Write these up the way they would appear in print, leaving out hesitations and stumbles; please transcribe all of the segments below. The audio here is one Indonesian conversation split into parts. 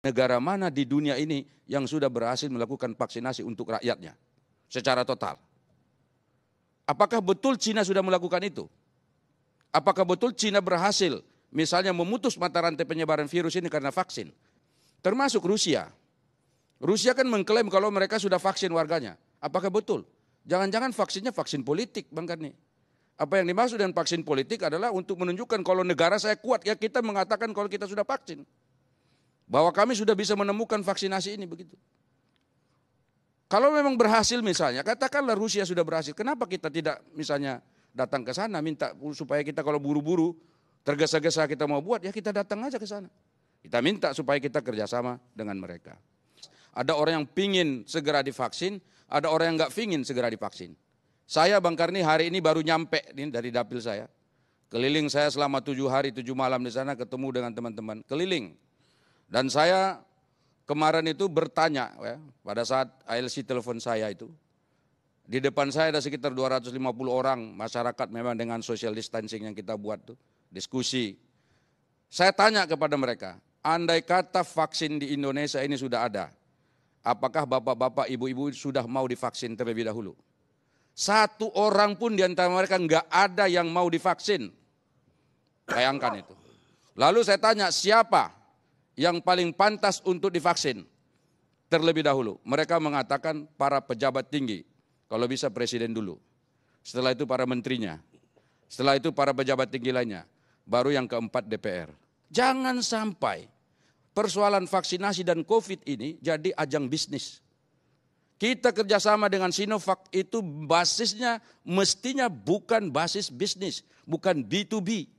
Negara mana di dunia ini yang sudah berhasil melakukan vaksinasi untuk rakyatnya secara total? Apakah betul Cina sudah melakukan itu? Apakah betul Cina berhasil misalnya memutus mata rantai penyebaran virus ini karena vaksin? Termasuk Rusia. Rusia kan mengklaim kalau mereka sudah vaksin warganya. Apakah betul? Jangan-jangan vaksinnya vaksin politik, Bang Karni. Apa yang dimaksud dengan vaksin politik adalah untuk menunjukkan kalau negara saya kuat, ya kita mengatakan kalau kita sudah vaksin. Bahwa kami sudah bisa menemukan vaksinasi ini begitu. Kalau memang berhasil misalnya, katakanlah Rusia sudah berhasil, kenapa kita tidak misalnya datang ke sana minta supaya kita kalau buru-buru tergesa-gesa kita mau buat, ya kita datang aja ke sana. Kita minta supaya kita kerjasama dengan mereka. Ada orang yang pingin segera divaksin, ada orang yang nggak pingin segera divaksin. Saya Bang Karni hari ini baru nyampe nih dari dapil saya. Keliling saya selama 7 hari 7 malam di sana ketemu dengan teman-teman, keliling. Dan saya kemarin itu bertanya ya, pada saat ALC telepon saya itu. Di depan saya ada sekitar 250 orang masyarakat memang dengan social distancing yang kita buat tuh, diskusi. Saya tanya kepada mereka, andai kata vaksin di Indonesia ini sudah ada, apakah bapak-bapak, ibu-ibu sudah mau divaksin terlebih dahulu? Satu orang pun di antara mereka enggak ada yang mau divaksin. Bayangkan itu. Lalu saya tanya, siapa yang paling pantas untuk divaksin terlebih dahulu? Mereka mengatakan para pejabat tinggi, kalau bisa presiden dulu. Setelah itu para menterinya, setelah itu para pejabat tinggi lainnya, baru yang keempat DPR. Jangan sampai persoalan vaksinasi dan COVID ini jadi ajang bisnis. Kita kerjasama dengan Sinovac itu basisnya mestinya bukan basis bisnis, bukan B2B.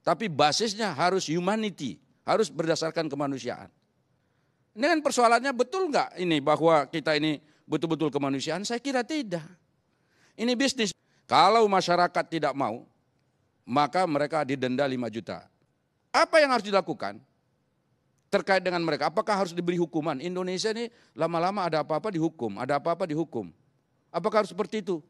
Tapi basisnya harus humanity, harus berdasarkan kemanusiaan. Ini kan persoalannya betul nggak ini bahwa kita ini betul-betul kemanusiaan? Saya kira tidak. Ini bisnis. Kalau masyarakat tidak mau, maka mereka didenda 5 juta. Apa yang harus dilakukan terkait dengan mereka? Apakah harus diberi hukuman? Indonesia ini lama-lama ada apa-apa dihukum, ada apa-apa dihukum. Apakah harus seperti itu?